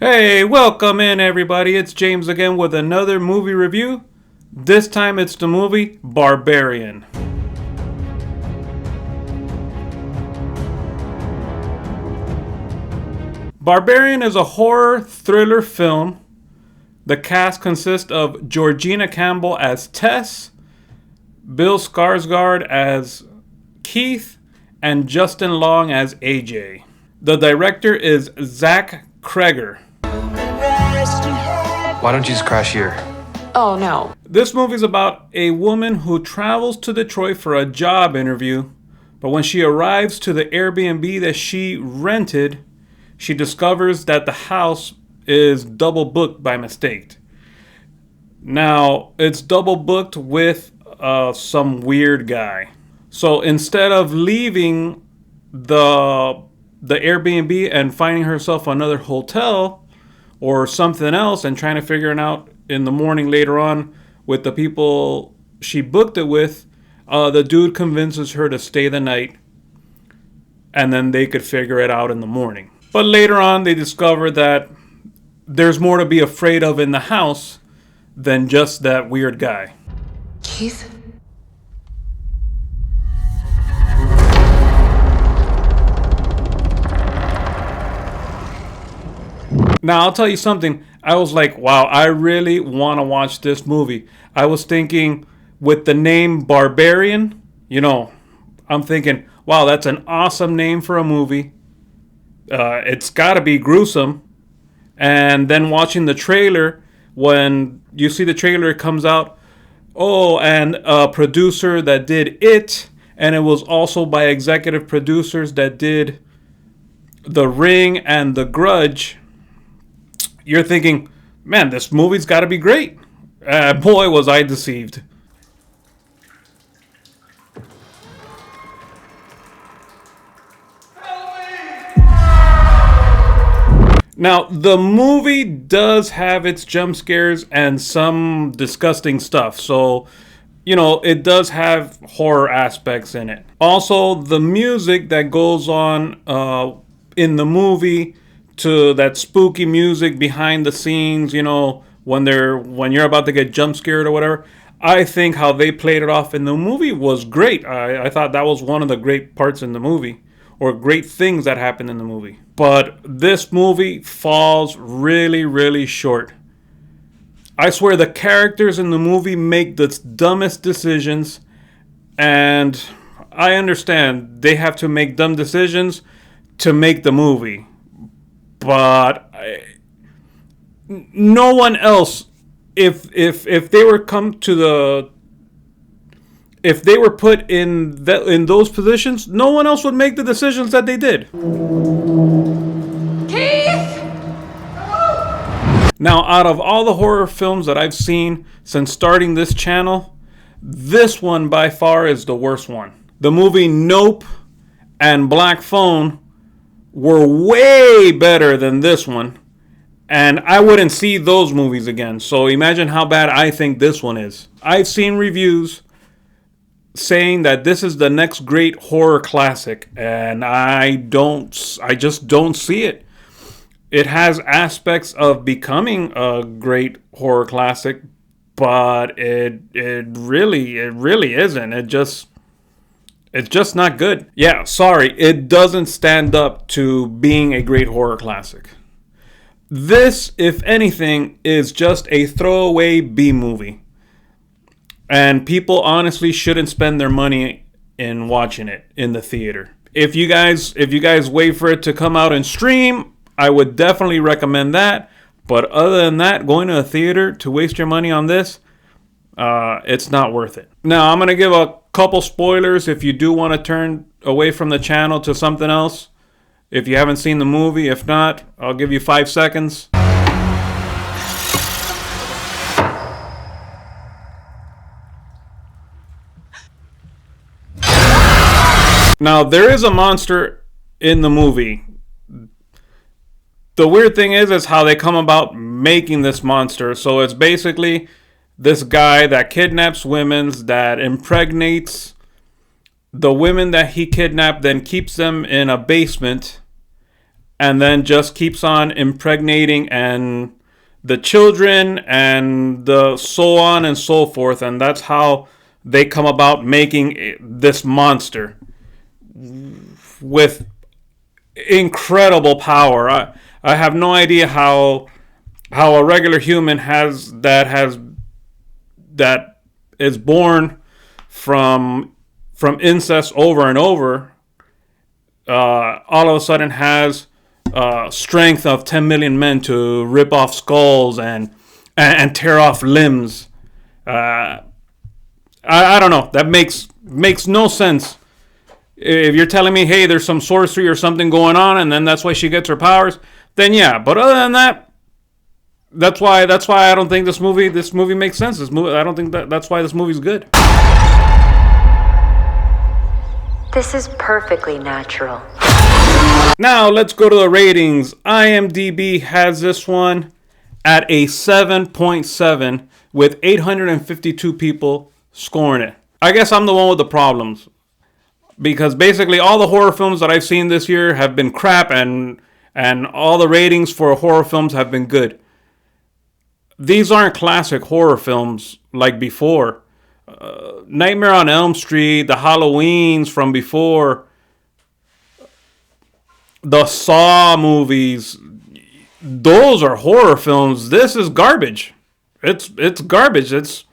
Hey, welcome in everybody. It's James again with another movie review. This time it's the movie Barbarian. Barbarian is a horror thriller film. The cast consists of Georgina Campbell as Tess, Bill Skarsgård as Keith, and Justin Long as AJ. The director is Zach Kreger. Why don't you just crash here? Oh, no. This movie is about a woman who travels to Detroit for a job interview, but when she arrives to the Airbnb that she rented, she discovers that the house is double booked by mistake. Now, it's double booked with some weird guy. So instead of leaving the Airbnb and finding herself another hotel or something else and trying to figure it out in the morning later on with the people she booked it with, the dude convinces her to stay the night and then they could figure it out in the morning. But later on, they discover that there's more to be afraid of in the house than just that weird guy. Keith? Now, I'll tell you something. I was like, wow, I really want to watch this movie. I was thinking with the name Barbarian, I'm thinking, wow, that's an awesome name for a movie. It's got to be gruesome. And then watching the trailer, when you see the trailer, it comes out, oh, and a producer that did it. And it was also by executive producers that did The Ring and The Grudge. You're thinking, man, this movie's got to be great. Boy, was I deceived. Now, the movie does have its jump scares and some disgusting stuff. So, it does have horror aspects in it. Also, the music that goes on in the movie, to that spooky music behind the scenes, when you're about to get jump scared or whatever. I think how they played it off in the movie was great. I thought that was one of the great parts in the movie, or great things that happened in the movie. But this movie falls really, really short. I swear the characters in the movie make the dumbest decisions, and I understand they have to make dumb decisions to make the movie. But no one else, if they were if they were put in those positions, no one else would make the decisions that they did. Keith! Now, out of all the horror films that I've seen since starting this channel, this one by far is the worst one. The movie Nope and Black Phone were way better than this one, and I wouldn't see those movies again. So imagine how bad I think this one is. I've seen reviews saying that this is the next great horror classic, and I just don't see it. It has aspects of becoming a great horror classic, but it really isn't. It's just not good. Yeah, sorry, it doesn't stand up to being a great horror classic. This, if anything, is just a throwaway B movie. And people honestly shouldn't spend their money in watching it in the theater. If you guys wait for it to come out and stream, I would definitely recommend that. But other than that, going to a theater to waste your money on this, it's not worth it. Now, I'm going to give a couple spoilers if you do want to turn away from the channel to something else. If you haven't seen the movie, if not, I'll give you 5 seconds. Now, there is a monster in the movie. The weird thing is how they come about making this monster. So it's basically this guy that kidnaps women, that impregnates the women that he kidnapped, then keeps them in a basement, and then just keeps on impregnating and the children and the so on and so forth, and that's how they come about making this monster with incredible power. I have no idea how a regular human that is born from incest over and over all of a sudden has strength of 10 million men to rip off skulls and tear off limbs. I don't know. That makes no sense. If you're telling me, hey, there's some sorcery or something going on, and then that's why she gets her powers, then yeah. But other than that, that's why I don't think this movie makes sense. I don't think that's why this movie's good. This is perfectly natural. Now let's go to the ratings. IMDb has this one at a 7.7 with 852 people scoring it. I guess I'm the one with the problems, because basically all the horror films that I've seen this year have been crap, and all the ratings for horror films have been good. These aren't classic horror films like before. Nightmare on Elm Street, the Halloweens from before, the Saw movies, those are horror films. This is garbage. It's garbage. It's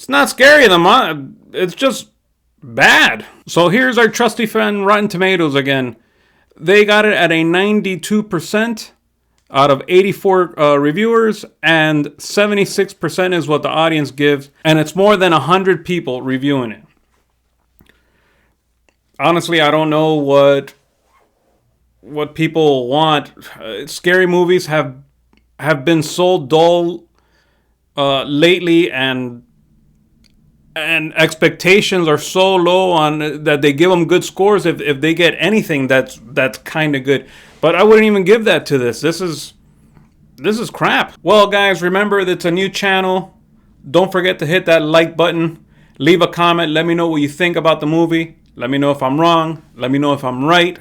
not scary. It's just bad. So here's our trusty friend Rotten Tomatoes again. They got it at a 92% out of 84 reviewers, and 76% is what the audience gives, and it's more than 100 people reviewing it. Honestly, I don't know what people want. Scary movies have been so dull lately, and expectations are so low on that they give them good scores if they get anything that's kind of good. But I wouldn't even give that to this. This is crap. Well, guys, remember that it's a new channel. Don't forget to hit that like button. Leave a comment. Let me know what you think about the movie. Let me know if I'm wrong. Let me know if I'm right.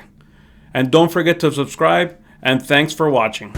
And don't forget to subscribe. And thanks for watching.